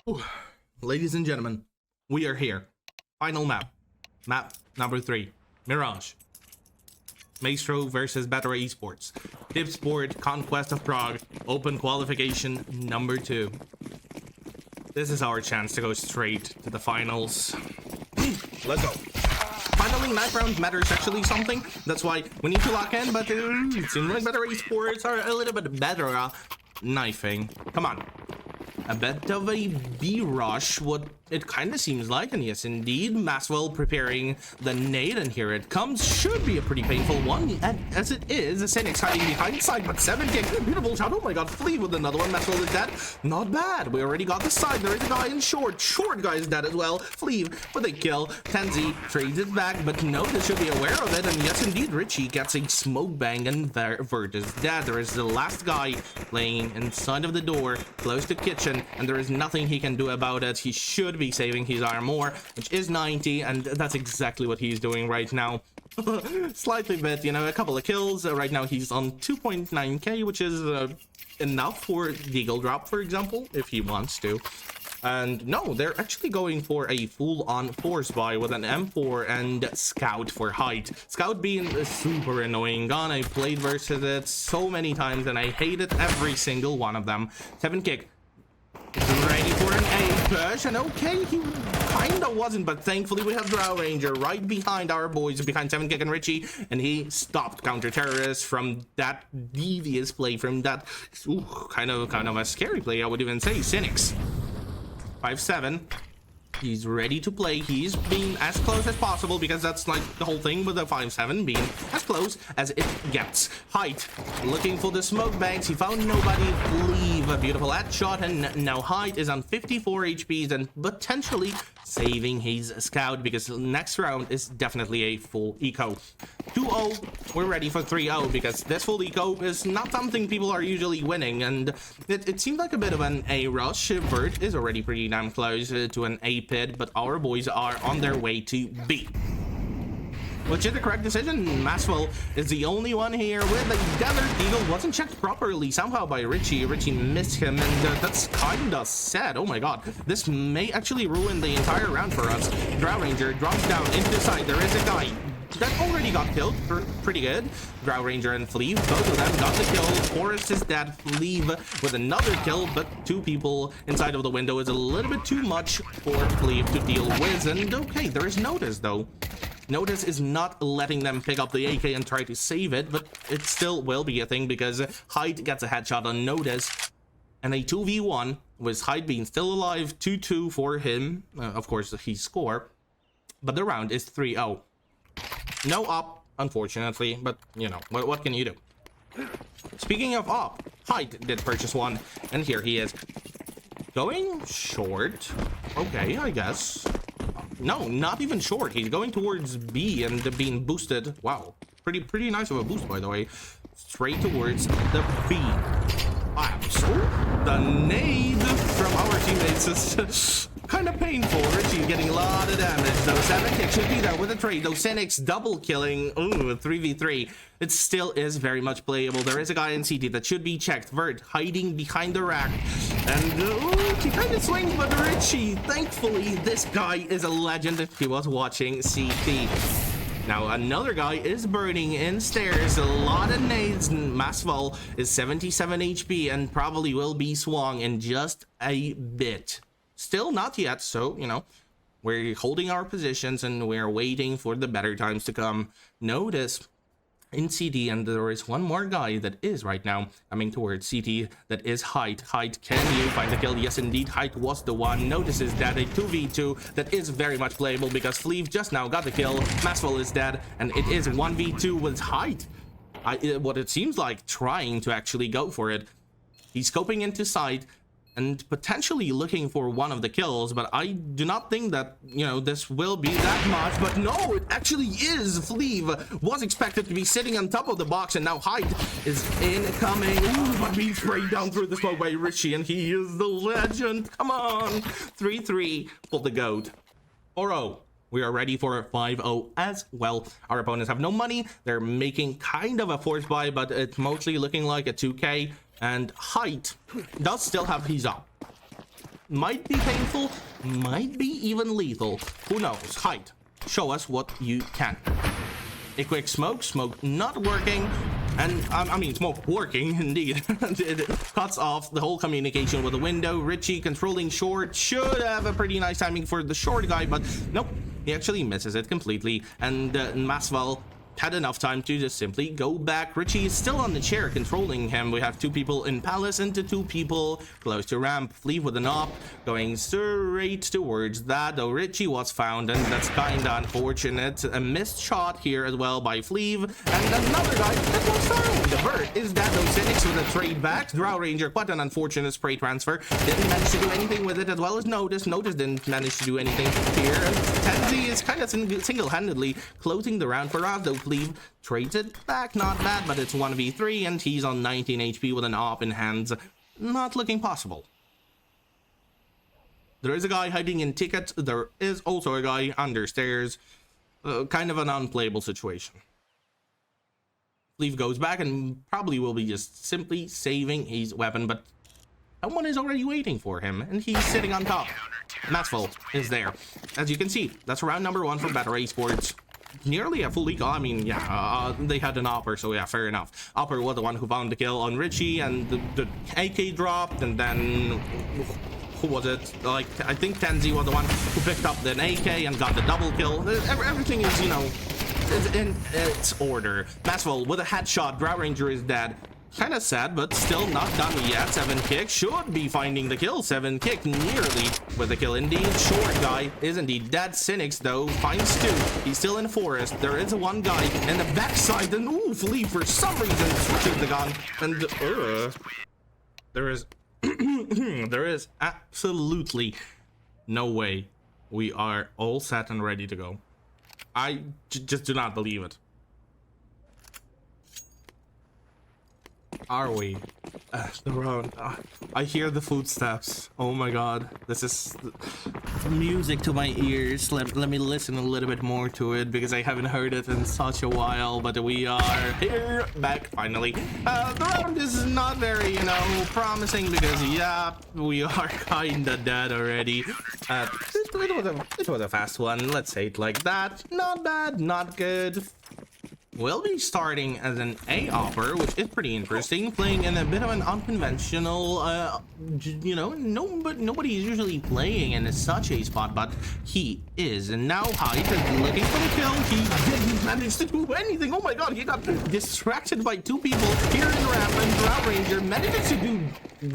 Ooh. Ladies and gentlemen, we are here. Final map. Map number 3. Mirage. Maestro versus Betera Esports. TIPSPORT Conquest of Prague. Open qualification number 2. This is our chance to go straight to the finals. Let's go. Finally, knife round matters actually something. That's why we need to lock in, but it seems like Betera Esports are a little bit better knifing. Come on. A bit of a B rush, what it kind of seems like, and yes indeed, Maxwell preparing the nade, and here it comes. Should be a pretty painful one, and as it is, Cynics hiding behind side, but 7 kick, beautiful shot. Oh my god, Flee with another one. Maxwell is dead. Not bad. We already got the side. There is a guy in short guy is dead as well. Flee with a kill. Tenzi trades it back, but Notice should be aware of it, and yes indeed, Richie gets a smoke bang, and Vert is dead. There is the last guy laying inside of the door, close to kitchen, and there is nothing he can do about it. He should be saving his armor, which is 90, and that's exactly what he's doing right now. Slightly bit, you know, a couple of kills. Right now he's on 2.9k, which is enough for Deagle drop, for example, if he wants to. And no, they're actually going for a full-on force buy with an M4 and Scout for height. Scout being a super annoying gun. I played versus it so many times, and I hated every single one of them. 7 kick. Ready for an A push, and okay, he kinda wasn't, but thankfully we have Drow Ranger right behind our boys, behind 7 kick and Richie, and he stopped counter-terrorists from that devious play, from that kind of a scary play, I would even say. Cynics 5-7. He's ready to play. He's being as close as possible, because that's like the whole thing with the 5-7, being as close as it gets. Height looking for the smoke banks. He found nobody. Leave a beautiful headshot, and now Height is on 54 HPs and potentially saving his Scout, because next round is definitely a full eco. 2-0. We're ready for 3-0, because this full eco is not something people are usually winning, and it seemed like a bit of an A rush. Vert is already pretty damn close to an A pit, but our boys are on their way to B, which is the correct decision. Maxwell is the only one here with a Desert Eagle. Wasn't checked properly somehow by Richie. Richie missed him, and that's kinda sad. Oh my god, this may actually ruin the entire round for us. Drow Ranger drops down into side. There is a guy that already got killed. Pretty good. Drow Ranger and Flee, both of them got the kill. Forrest is dead. Leave with another kill, but 2 people inside of the window is a little bit too much for Cleve to deal with. And okay, there is Notice though. Notice is not letting them pick up the AK and try to save it, but it still will be a thing, because Hyde gets a headshot on Notice, and a 2v1 with Hyde being still alive. 2-2 for him. Of course he score, but the round is 3-0. No up, unfortunately, but you know, what can you do? Speaking of up, Hyde did purchase one, and here he is. Going short. Okay, I guess. No, not even short. He's going towards B and being boosted. Wow, pretty nice of a boost, by the way. Straight towards the B. Wow, so the nade from our teammates is kind of painful. Richie getting a lot of damage though. 7 kick should be there with a trade. Though Cynics double killing. Ooh, 3v3. It still is very much playable. There is a guy in CT that should be checked. Vert hiding behind the rack, and he kind of swings, but Richie, thankfully this guy is a legend. He was watching CT. Now another guy is burning in stairs. A lot of nades, and Maxwell is 77 HP and probably will be swung in just a bit. Still not yet, so you know, we're holding our positions and we're waiting for the better times to come. Notice in CT, and there is one more guy that is right now coming towards CT. That is Height. Height, can you find the kill? Yes indeed, Height was the one. Notices that a 2v2 that is very much playable, because Fleeve just now got the kill. Maxwell is dead, and it is 1v2 with Height. What it seems like, trying to actually go for it. He's scoping into sight and potentially looking for one of the kills, but I do not think that, you know, this will be that much. But no, it actually is. Fleeve was expected to be sitting on top of the box, and now Hyde is incoming. Ooh, but being sprayed down through the smoke by Richie, and he is the legend. Come on. 3-3 for the GOAT. 4-0. We are ready for a 5-0 as well. Our opponents have no money. They're making kind of a force buy, but it's mostly looking like a 2k. And Height does still have his up. Might be painful, might be even lethal. Who knows? Height, show us what you can. A quick smoke not working. And I mean, smoke working indeed. It cuts off the whole communication with the window. Richie controlling short, should have a pretty nice timing for the short guy, but nope, he actually misses it completely. And Masval had enough time to just simply go back. Richie is still on the chair controlling him. We have two people in palace and two people close to ramp. Fleeve with an op going straight towards that, though Richie was found, and that's kinda unfortunate. A missed shot here as well by Fleeve, and another guy that was found. The bird is that, though. Cynics with a trade back. Drow Ranger, quite an unfortunate spray transfer. Didn't manage to do anything with it, as well as Notice. Notice didn't manage to do anything here. Tenzi is kind of single-handedly closing the round for us, though. Fleeve trades it back, not bad, but it's 1v3 and he's on 19 HP with an op in hands. Not looking possible. There is a guy hiding in ticket. There is also a guy under stairs. Kind of an unplayable situation. Fleeve goes back and probably will be just simply saving his weapon, but someone is already waiting for him, and he's sitting on top. Masval is there. As you can see, that's round number 1 for Maestro Esports. Nearly a full league. I mean, yeah, they had an Opper, so yeah, fair enough. Opper was the one who found the kill on Richie, and the AK dropped, and then who was it? Like, I think Tenzi was the one who picked up the AK and got the double kill. Everything is, you know, is in its order. Masval with a headshot. Drow Ranger is dead. Kind of sad, but still not done yet. 7 kick should be finding the kill. 7 kick nearly with the kill indeed. Short guy is indeed dead. Cynics though finds 2. He's still in forest. There is one guy in the backside, and ooh, Fleeve for some reason switches the gun, and there is there is absolutely no way we are all set and ready to go. I just do not believe it. Are we? The road. I hear the footsteps. Oh my god. This is music to my ears. Let me listen a little bit more to it, because I haven't heard it in such a while. But we are here, back finally. The round is not very, you know, promising, because yeah, we are kinda dead already. It was a fast one. Let's say it like that. Not bad, not good. We'll be starting as an A-Opper, which is pretty interesting, playing in a bit of an unconventional, you know, nobody is usually playing in such a spot, but he is. And now Hyde is looking for the kill. He didn't manage to do anything. Oh my god, he got distracted by 2 people here in ramp, and Drow Ranger manages to do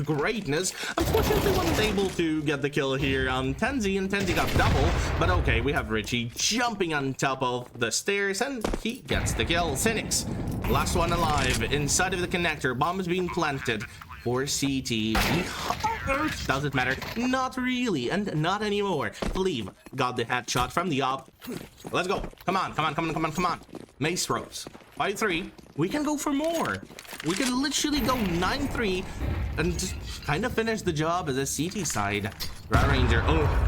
greatness. Unfortunately, wasn't able to get the kill here on Tenzi, and Tenzi got double, but okay, we have Richie jumping on top of the stairs, and he gets the kill. Cynics, last one alive inside of the connector. Bomb is being planted for CT. Does it matter? Not really, and not anymore. Fleeve got the headshot from the op. Let's go. Come on. Maestros 5-3. We can go for more. We can literally go 9-3 and just kind of finish the job as a CT side. Drow Ranger. Oh.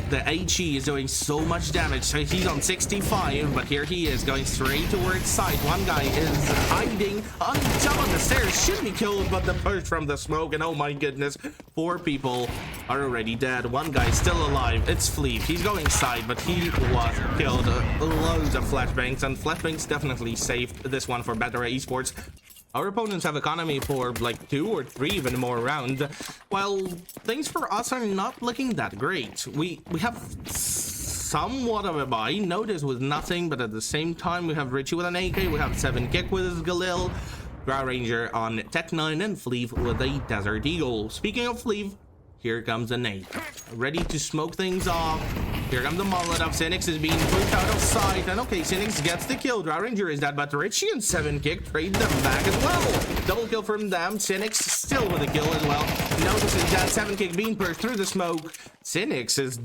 The HE is doing so much damage, so he's on 65, but here he is going straight towards side. One guy is hiding on top of the stairs, should be killed, but the burst from the smoke, and oh my goodness, 4 people are already dead. One guy still alive. It's Fleeve. He's going side, but he was killed. Loads of flashbangs, and flashbangs definitely saved this one for Betera Esports. Our opponents have economy for like 2 or 3 even more rounds, while things for us are not looking that great. We have somewhat of a buy. Notice with nothing, but at the same time we have Richie with an AK, we have 7 kick with his Galil, Drow Ranger on Tech 9, and Fleeve with a Desert Eagle. Speaking of Fleeve, here comes a nade. Ready to smoke things off. Here comes the Molotov. Cynics is being pushed out of sight. And okay, Cynics gets the kill. Drow Ranger is dead, but Richie and 7 kick trade them back as well. Double kill from them. Cynics still with a kill as well. Notices that 7 kick being pushed through the smoke. Cynics is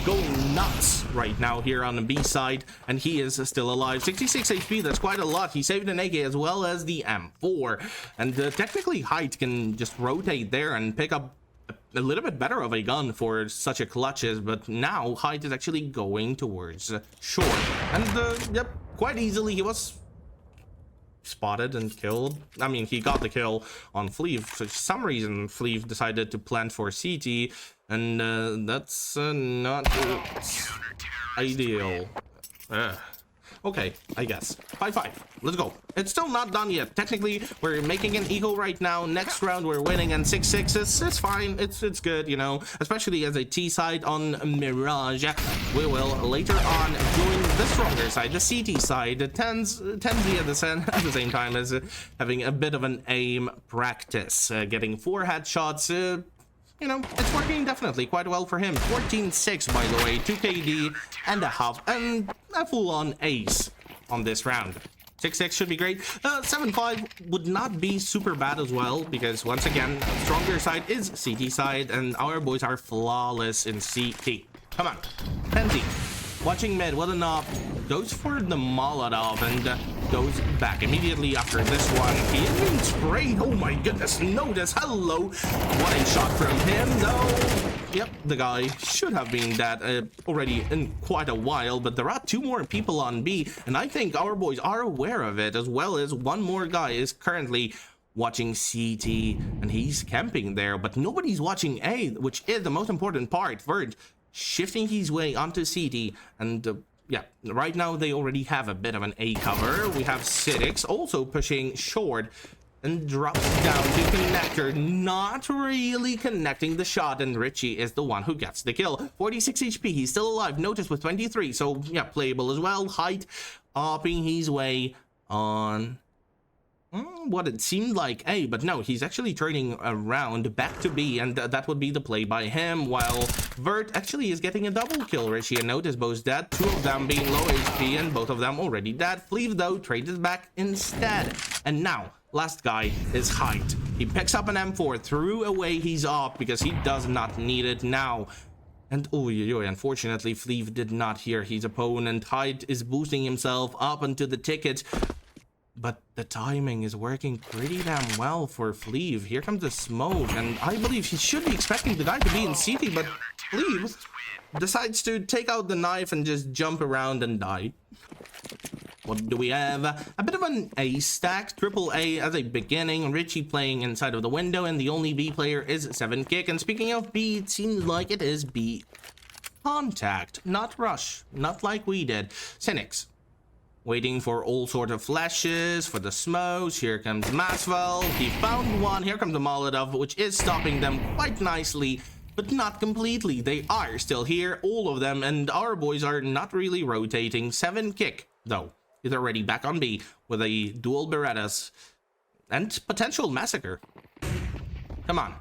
going nuts right now here on the B side, and he is still alive. 66 HP, that's quite a lot. He saved an AK as well as the M4. And technically, Height can just rotate there and pick up a little bit better of a gun for such a clutches, but now Hyde is actually going towards short, and yep, quite easily he was spotted and killed. I mean, he got the kill on Fleeve. For some reason, Fleeve decided to plant for CT, and that's not ideal. Okay, I guess. 5-5. Let's go. It's still not done yet. Technically, we're making an eagle right now. Next round, we're winning, and 6-6. It's fine. It's good, you know. Especially as a T side on Mirage. We will later on join the stronger side, the CT side. The 10Z at the same time as having a bit of an aim practice. Getting 4 headshots. You know, it's working definitely quite well for him. 14-6, by the way, 2 KD and a half, and a full-on ace on this round. 6-6 should be great. 7-5 would not be super bad as well, because once again, stronger side is CT side, and our boys are flawless in CT. Come on, 10Z. Watching mid, what enough, goes for the Molotov and goes back immediately after this one. He is being sprayed. Oh my goodness, notice. Hello. What a shot from him, though. Yep, the guy should have been dead already in quite a while, but there are 2 more people on B, and I think our boys are aware of it, as well as 1 more guy is currently watching CT, and he's camping there, but nobody's watching A, which is the most important part. Vert shifting his way onto CT, and yeah, right now they already have a bit of an A cover. We have Sidix also pushing short and drops down to connector, not really connecting the shot, and Richie is the one who gets the kill. 46 HP, he's still alive. Notice with 23, so yeah, playable as well. Height upping his way on what it seemed like A, but no, he's actually turning around back to B, and that would be the play by him, while Vert actually is getting a double kill. Richie and Notice both dead, 2 of them being low HP, and both of them already dead. Fleeve, though, traded back instead. And now, last guy is Height. He picks up an M4, threw away his op because he does not need it now. And unfortunately, Fleeve did not hear his opponent. Height is boosting himself up into the ticket, but the timing is working pretty damn well for Fleeve. Here comes the smoke, and I believe he should be expecting the guy to be in CT, but Fleeve decides to take out the knife and just jump around and die. What do we have? A bit of an A stack, triple A as a beginning. Richie playing inside of the window, and the only B player is 7kick. And speaking of B, it seems like it is B contact, not rush, not like we did. Cynics waiting for all sort of flashes, for the smokes. Here comes Maxwell. He found one. Here comes the Molotov, which is stopping them quite nicely, but not completely. They are still here, all of them, and our boys are not really rotating. 7kick, though, is already back on B with a dual Berettas and potential massacre. Come on.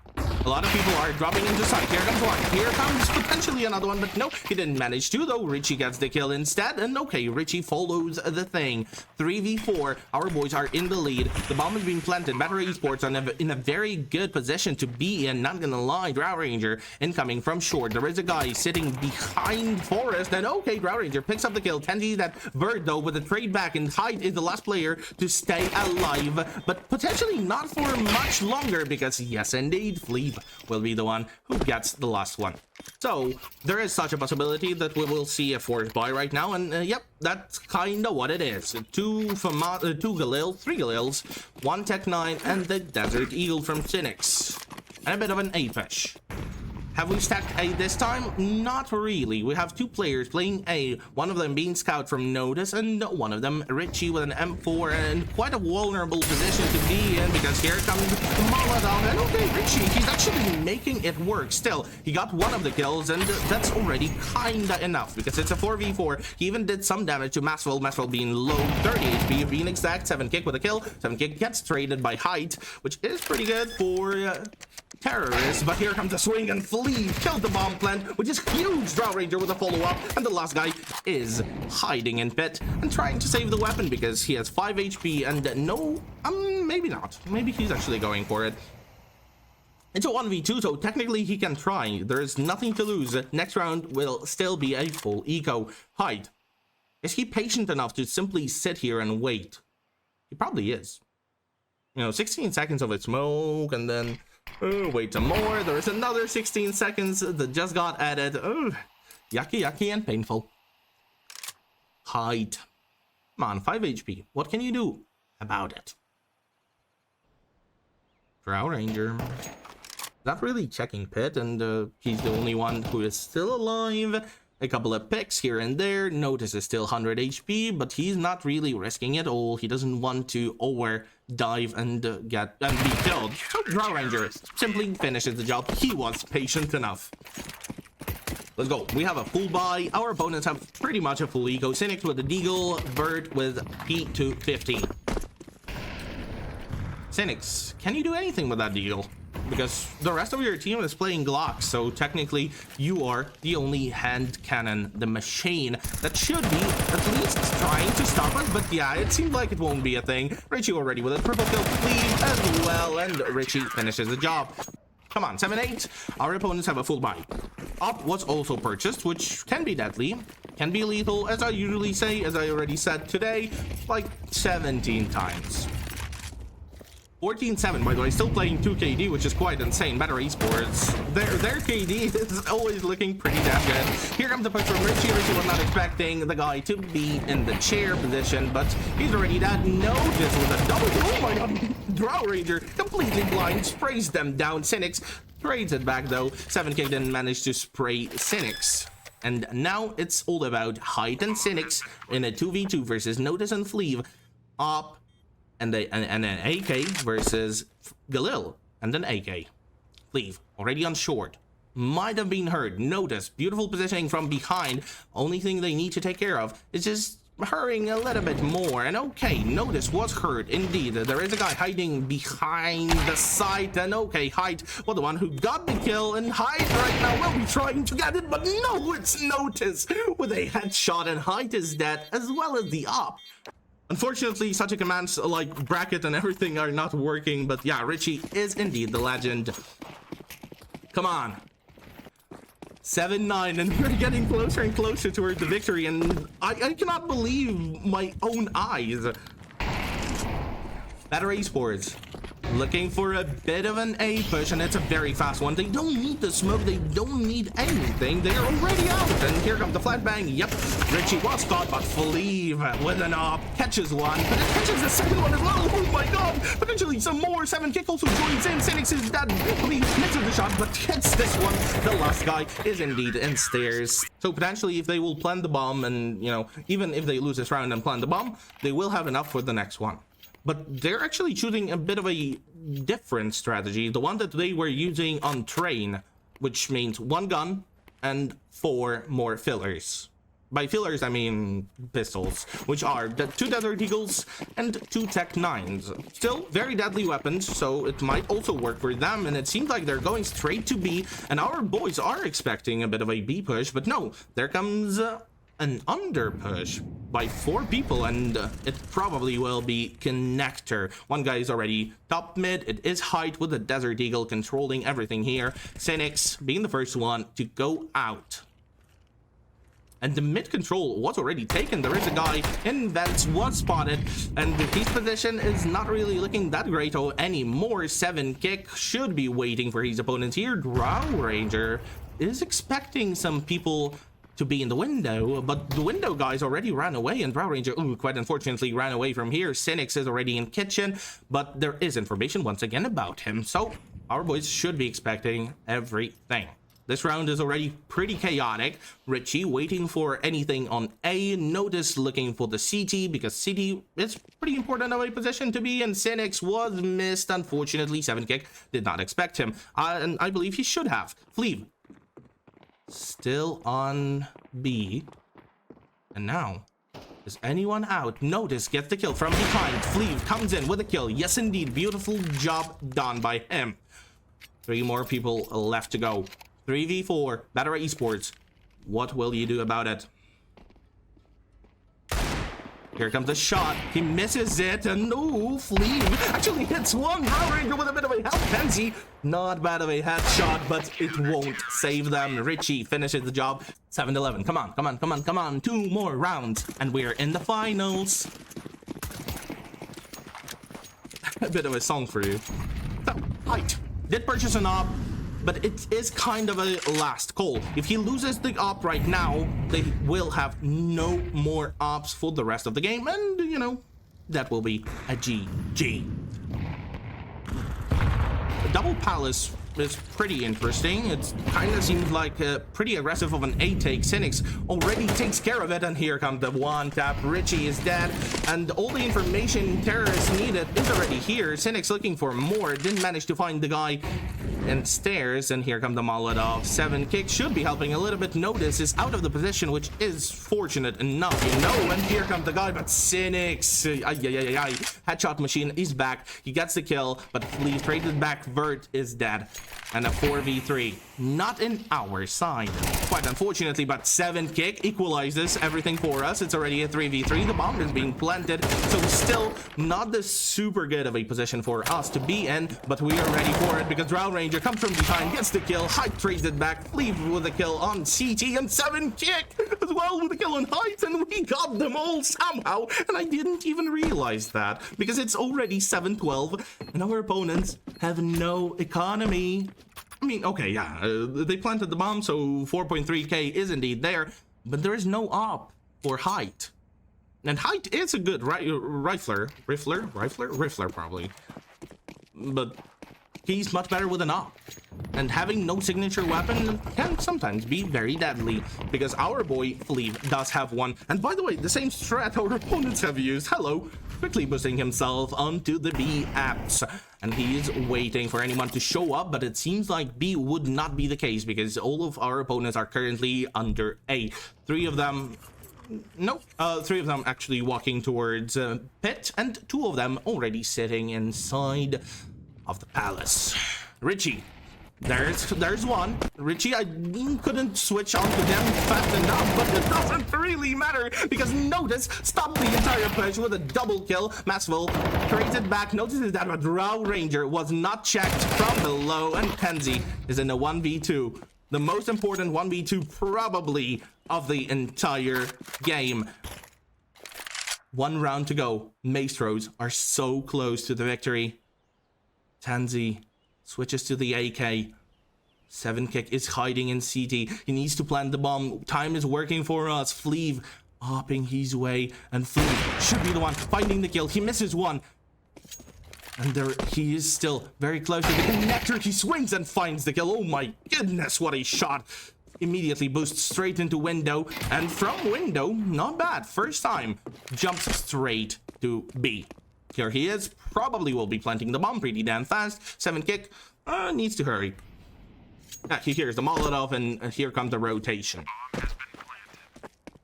A lot of people are dropping into sight. Here comes one. Here comes potentially another one, but no, he didn't manage to, though. Richie gets the kill instead, and okay, Richie follows the thing. 3v4. Our boys are in the lead. The bomb is being planted. Maestro Esports are in a very good position to be in. Not gonna lie. Drow Ranger incoming from short. There is a guy sitting behind Forest, and okay, Drow Ranger picks up the kill. 10G that Bird, though, with a trade back, and Hyde is the last player to stay alive, but potentially not for much longer, because yes, indeed, Fleeve will be the one who gets the last one. So there is such a possibility that we will see a force buy right now, and yep, that's kind of what it is. 2 Galil, 3 Galils, 1 Tech 9, and the Desert Eagle from Cynics, and a bit of an A-fish. Have we stacked A this time? Not really. We have 2 players playing A, one of them being Scout from Notice, and one of them Richie with an M4, and quite a vulnerable position to be in, because here comes Molotov, and okay, Richie, he's actually making it work. Still, he got one of the kills, and that's already kinda enough, because it's a 4v4. He even did some damage to Maxwell being low, 30 HP, being exact, 7kick with a kill. 7kick gets traded by Height, which is pretty good for terrorists, but here comes the swing, and Fleeve killed the bomb plant, which is huge. Drow Ranger with a follow-up, and the last guy is hiding in pit and trying to save the weapon because he has 5 HP, and no, maybe not. Maybe he's actually going for it. It's a 1v2, so technically he can try. There is nothing to lose. Next round will still be a full eco. Hyde, is he patient enough to simply sit here and wait? He probably is. You know, 16 seconds of a smoke, and then wait some more. There is another 16 seconds that just got added. Yucky and painful. Height. Come on, 5 HP. What can you do? about it. Drow Ranger. Not really checking pit, and he's the only one who is still alive. A couple of picks here and there. Notice is still 100 HP, but he's not really risking it all. He doesn't want to over dive and be killed. So Drow Ranger simply finishes the job. He was patient enough. Let's go. We have a full buy. Our opponents have pretty much a full eco. Cynics with the Deagle, Bird with P250. Cynics, can you do anything with that Deagle? Because the rest of your team is playing Glocks, so technically you are the only hand cannon, the machine that should be at least trying to stop us. But yeah, it seems like it won't be a thing. Richie already with a triple kill cleave as well, and Richie finishes the job. Come on, 7-8. Our opponents have a full buy. Op was also purchased, which can be deadly, can be lethal, as I usually say, as I already said today, like 17 times. 14-7, by the way, still playing 2 KD, which is quite insane. Maestro Esports, their KD is always looking pretty damn good. Here comes the push from Richie. Richie was not expecting the guy to be in the chair position, but he's already dead. Notice with a double. Oh my god, Drow Ranger completely blind, sprays them down. Cynics trades it back though. 7K didn't manage to spray Cynics. And now it's all about Height and Cynics in a 2v2 versus Notice and Fleeve. Op and an AK versus Galil and an AK. Fleeve already on short. Might have been hurt. Notice beautiful positioning from behind. Only thing they need to take care of is just hurrying a little bit more. And okay, Notice was hurt indeed. There is a guy hiding behind the site, and okay, Height was the one who got the kill, and Height right now will be trying to get it, but no, it's Notice with a headshot, and Height is dead as well as the op. Unfortunately, such a commands like bracket and everything are not working, but yeah, Richie is indeed the legend. Come on. 7-9, and we're getting closer and closer toward the victory, and I cannot believe my own eyes. Maestro Esports looking for a bit of an A push, and it's a very fast one. They don't need the smoke, they don't need anything, they're already out. And here comes the flashbang. Yep, Richie was caught, but Fleeve with an op catches one, but it catches the second one as well. Oh my god, potentially some more. 7Kick also joins in. Cynics is dead. Fleeve misses the shot, but hits this one. The last guy is indeed in stairs. So potentially if they will plant the bomb, and you know, even if they lose this round and plant the bomb, they will have enough for the next one. But they're actually choosing a bit of a different strategy, the one that they were using on train, which means 1 gun and 4 more fillers. By fillers, I mean pistols, which are the 2 Desert Eagles and 2 Tech 9s. Still very deadly weapons, so it might also work for them, and it seems like they're going straight to B, and our boys are expecting a bit of a B push, but no, there comes an under push by 4 people, and it probably will be Connector. One guy is already top mid. It is Height with the Desert Eagle controlling everything here. Cynics being the first one to go out. And the mid control was already taken. There is a guy in vents, was spotted, and his position is not really looking that great anymore. 7Kick should be waiting for his opponents here. Drow Ranger is expecting some people to be in the window, but the window guys already ran away, and Drow Ranger, quite unfortunately, ran away from here. Cynics is already in kitchen, but there is information once again about him, so our boys should be expecting everything. This round is already pretty chaotic. Richie waiting for anything on A. Notice looking for the CT, because CT is pretty important of a position to be in. Cynics was missed, unfortunately. 7Kick did not expect him, and I believe he should have. Fleeve still on B, and now is anyone out? Notice gets the kill from behind. Fleeve comes in with a kill. Yes indeed, beautiful job done by him. 3 more people left to go. 3v4 Betera Esports. What will you do about it? Here comes the shot. He misses it, and no, Fleeve actually hits one. Drow Ranger with a bit of a health penalty. Not bad of a headshot, but it won't save them. Richie finishes the job. 7-11. Come on, come on, come on, come on. 2 more rounds, and we're in the finals. A bit of a song for you. So, Height did purchase an op, but it is kind of a last call. If he loses the op right now, they will have no more ops for the rest of the game, and you know, that will be a GG. Double Palace is pretty interesting. It kind of seems like pretty aggressive of an A take. Cynics already takes care of it, and here comes the one tap. Richie is dead, and all the information terrorists needed is already here. Cynics looking for more, didn't manage to find the guy in stairs, and here come the Molotov. 7 kick should be helping a little bit. Notice is out of the position, which is fortunate enough, you know, and here comes the guy, but Cynics, headshot machine is back. He gets the kill, but Fleet traded back. Vert is dead. And a 4v3, not in our side, quite unfortunately, but 7 kick equalizes everything for us. It's already a 3v3. The bomb is being planted, so still not the super good of a position for us to be in, but we are ready for it because Drow Ranger comes from behind, gets the kill. Height trades it back. Fleet with a kill on CT, and 7 kick as well with a kill on Height, and we got them all somehow, and I didn't even realize that because it's already 7-12 and our opponents have no economy. I mean, okay, yeah, they planted the bomb, so 4.3k is indeed there, but there is no op for Height. And Height is a good rifler probably, but he's much better with an op. And having no signature weapon can sometimes be very deadly, because our boy Fleet does have one. And by the way, the same strat our opponents have used. Hello, quickly boosting himself onto the B apps. And he is waiting for anyone to show up, but it seems like B would not be the case because all of our opponents are currently under A. 3 of them... Nope, 3 of them actually walking towards pit, and 2 of them already sitting inside of the palace. Richie, there's one. Richie, I couldn't switch onto them fast enough, but it doesn't really matter because Notice stopped the entire push with a double kill. Maxwell trades it back. Notices that a Drow Ranger was not checked from below, and Kenzie is in a 1v2. The most important 1v2 probably of the entire game. 1 round to go. Maestros are so close to the victory. Tanzi switches to the AK. 7 kick is hiding in CT. He needs to plant the bomb. Time is working for us. Fleeve hopping his way, and Fleeve should be the one finding the kill. He misses one. And there he is, still very close to the connector. He swings and finds the kill. Oh my goodness, what a shot. Immediately boosts straight into window, and from window, not bad. First time, jumps straight to B. Here he is, probably will be planting the bomb pretty damn fast. 7 kick, needs to hurry. He hears the Molotov, and here comes the rotation.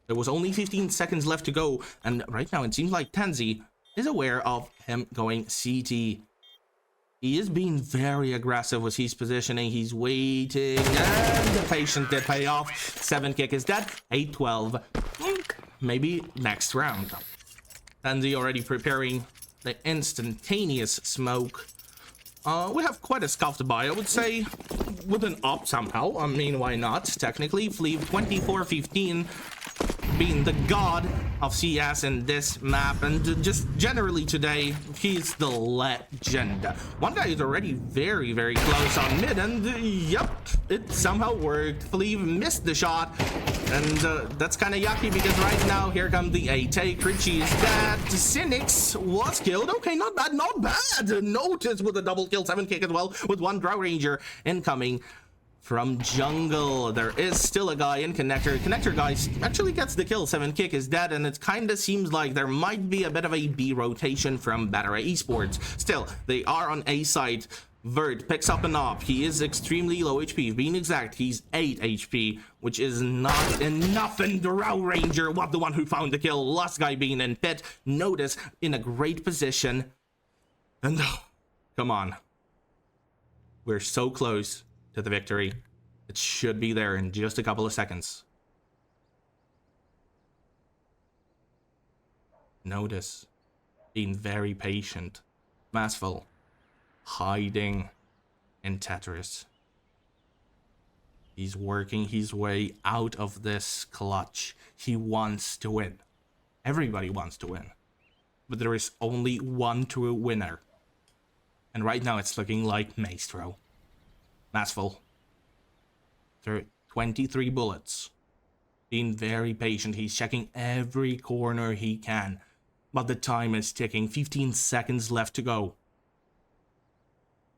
There was only 15 seconds left to go, and right now it seems like Tanzi is aware of him going CT. He is being very aggressive with his positioning. He's waiting, and the patience did pay off. 7 kick is dead. 8-12. Maybe next round. Tanzi already preparing the instantaneous smoke. We have quite a scuffed buy, I would say, with an op somehow. I mean, why not? Technically, Fleeve 24-15, being the god of CS in this map, and just generally today, he's the legend. One guy is already very, very close on mid, and yep, it somehow worked. Fleeve missed the shot, and that's kind of yucky because right now, here comes the A take. Richie is dead. Cynics was killed. Okay, not bad, not bad. Notice with a double kill, 7 kick as well, with 1 Drow Ranger incoming from jungle. There is still a guy in connector. Connector guy actually gets the kill. 7 kick is dead, and it kind of seems like there might be a bit of a B rotation from Betera Esports. Still, they are on A side. Vert picks up an op. He is extremely low HP. Being exact, he's 8 HP, which is not enough. And Drow Ranger was the one who found the kill. Last guy being in pit. Notice in a great position. And come on. We're so close to the victory. It should be there in just a couple of seconds. Notice being very patient. Masful hiding in Tetris. He's working his way out of this clutch. He wants to win. Everybody wants to win. But there is only one true winner. And right now it's looking like Maestro. Masful. 23 bullets. Being very patient. He's checking every corner he can. but the time is ticking. 15 seconds left to go.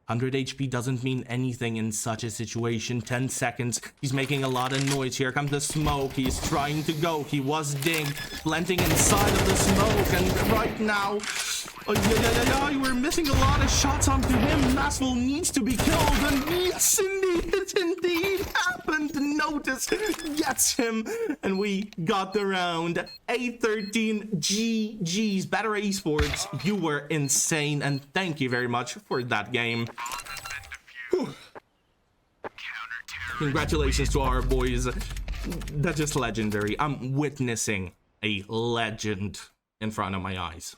100 HP doesn't mean anything in such a situation. 10 seconds. He's making a lot of noise. Here comes the smoke. He's trying to go. He was dinged, planting inside of the smoke. And right now, we're missing a lot of shots onto him. Masville needs to be killed. And yes, indeed, it indeed happened. Notice gets him. And we got the round. 8-13 GG's. Betera Esports, you were insane. And thank you very much for that game. Whew. Congratulations to our boys. That's just legendary. I'm witnessing a legend in front of my eyes.